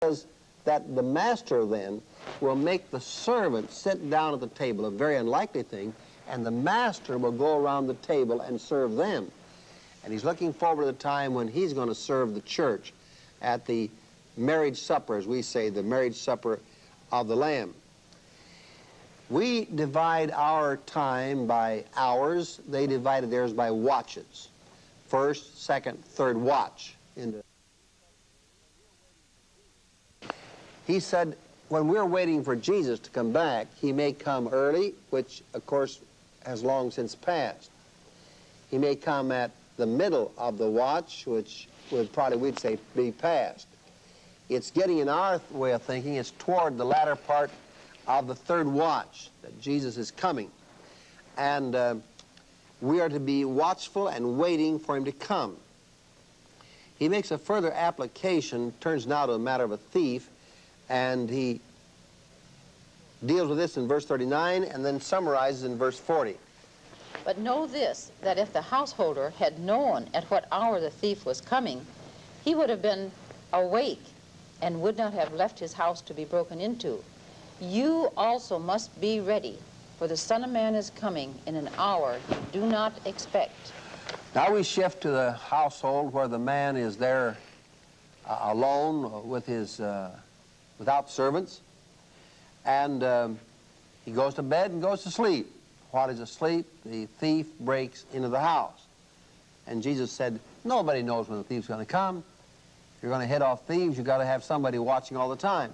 says that the master then will make the servant sit down at the table, a very unlikely thing, and the master will go around the table and serve them. And he's looking forward to the time when he's going to serve the church at the marriage supper, as we say, the marriage supper of the Lamb. We divide our time by hours. They divided theirs by watches. First, second, third watch. He said, when we're waiting for Jesus to come back, he may come early, which, of course, has long since passed. He may come at the middle of the watch, which would probably, we'd say, be past. It's getting, in our way of thinking, it's toward the latter part of the third watch that Jesus is coming. And we are to be watchful and waiting for him to come. He makes a further application, turns now to a matter of a thief, and he deals with this in verse 39 and then summarizes in verse 40. But know this, that if the householder had known at what hour the thief was coming, he would have been awake and would not have left his house to be broken into. You also must be ready, for the Son of Man is coming in an hour you do not expect. Now we shift to the household where the man is there alone with his, without servants, and he goes to bed and goes to sleep. While he's asleep, the thief breaks into the house. And Jesus said, nobody knows when the thief's going to come. If you're going to head off thieves, you've got to have somebody watching all the time.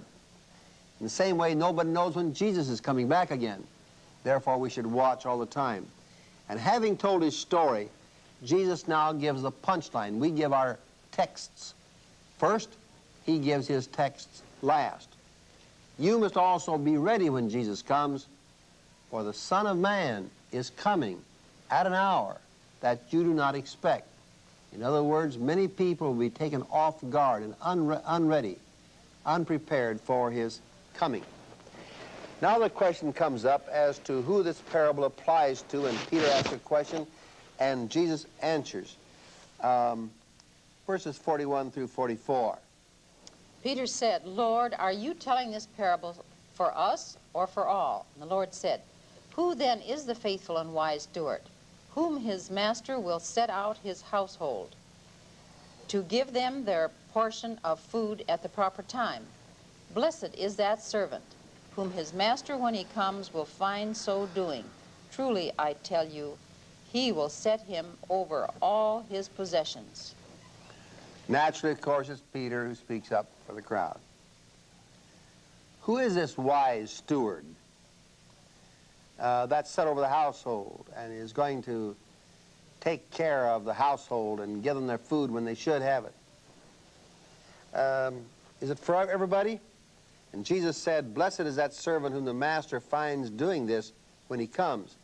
In the same way, nobody knows when Jesus is coming back again. Therefore, we should watch all the time. And having told his story, Jesus now gives the punchline. We give our texts first. He gives his texts last. You must also be ready when Jesus comes, for the Son of Man is coming at an hour that you do not expect. In other words, many people will be taken off guard and unready, unprepared for his coming. Now the question comes up as to who this parable applies to, and Peter asks a question, and Jesus answers. Verses 41 through 44. Peter said, Lord, are you telling this parable for us or for all? And the Lord said, who then is the faithful and wise steward, whom his master will set out his household, to give them their portion of food at the proper time? Blessed is that servant, whom his master when he comes will find so doing. Truly, I tell you, he will set him over all his possessions. Naturally, of course, it's Peter who speaks up for the crowd. Who is this wise steward that's set over the household and is going to take care of the household and give them their food when they should have it? Is it for everybody? And Jesus said, blessed is that servant whom the master finds doing this when he comes.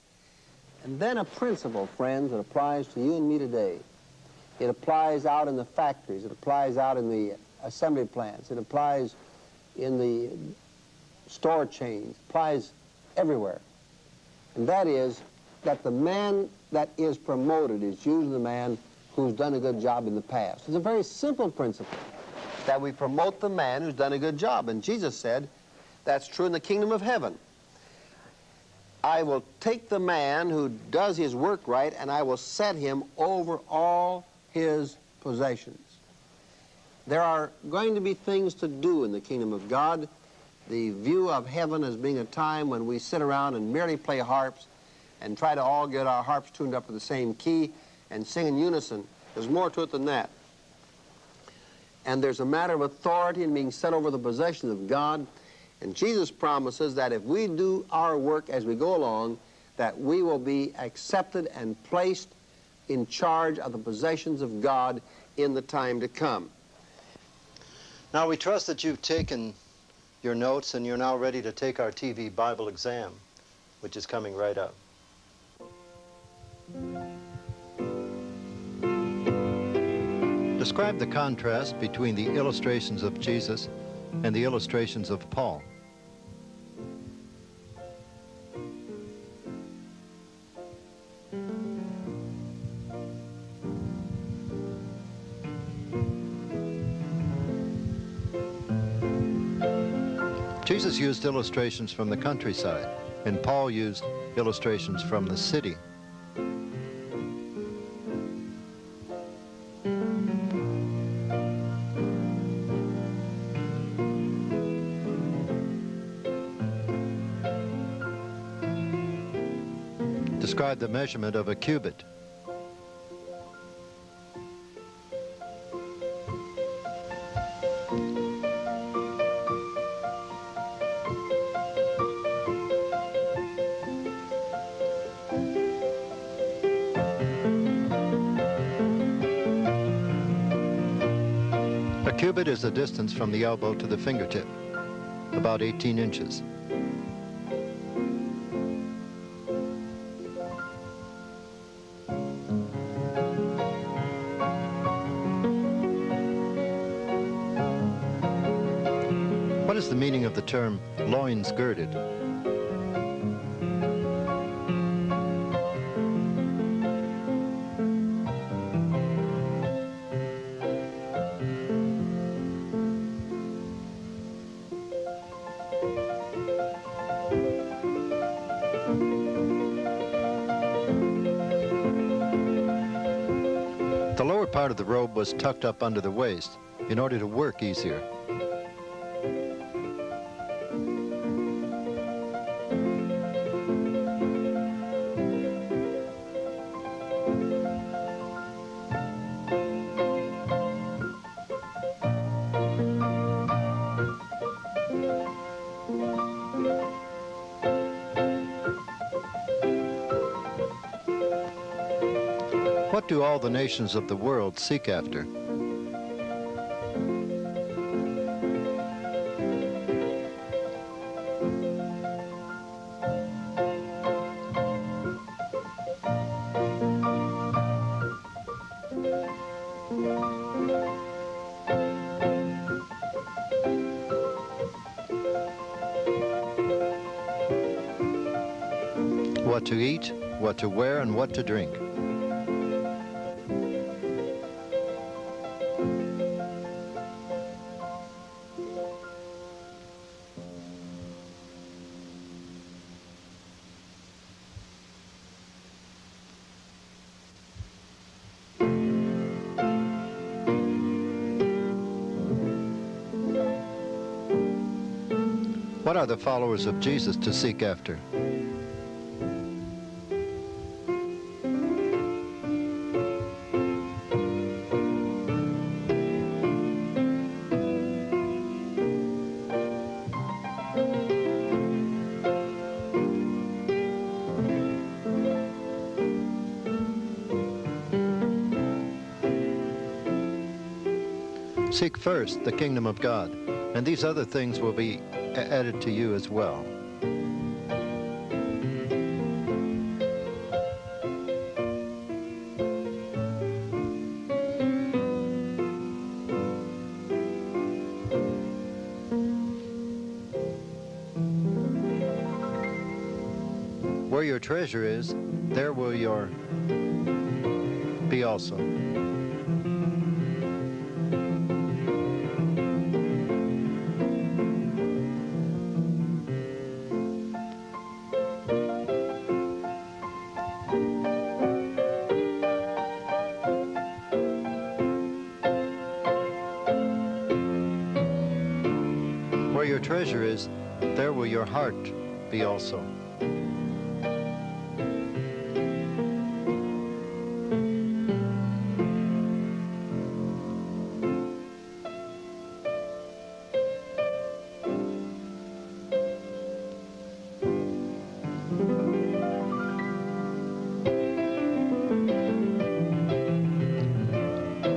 And then a principle, friends, that applies to you and me today. It applies out in the factories. It applies out in the assembly plants. It applies in the store chains. It applies everywhere. And that is that the man that is promoted is usually the man who's done a good job in the past. It's a very simple principle, that we promote the man who's done a good job. And Jesus said that's true in the kingdom of heaven. I will take the man who does his work right, and I will set him over all his possessions. There are going to be things to do in the kingdom of God. The view of heaven as being a time when we sit around and merely play harps and try to all get our harps tuned up to the same key and sing in unison. There's more to it than that. And there's a matter of authority and being set over the possessions of God. And Jesus promises that if we do our work as we go along, that we will be accepted and placed in charge of the possessions of God in the time to come. Now we trust that you've taken your notes and you're now ready to take our TV Bible exam, which is coming right up. Describe the contrast between the illustrations of Jesus and the illustrations of Paul. Jesus used illustrations from the countryside, and Paul used illustrations from the city. Describe the measurement of a cubit. A cubit is the distance from the elbow to the fingertip, about 18 inches. What is the meaning of the term loins girded? The lower part of the robe was tucked up under the waist in order to work easier. What do all the nations of the world seek after? What to eat, what to wear, and what to drink. What are the followers of Jesus to seek after? Seek first the kingdom of God, and these other things will be added to you as well. Where your treasure is, there will your be also. Where your treasure is, there will your heart be also.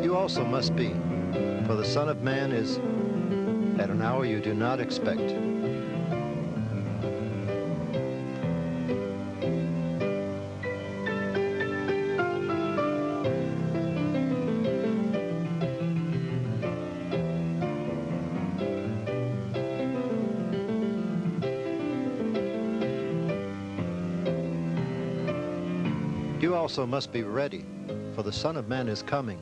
You also must be, for the Son of Man is at an hour you do not expect. You also must be ready, for the Son of Man is coming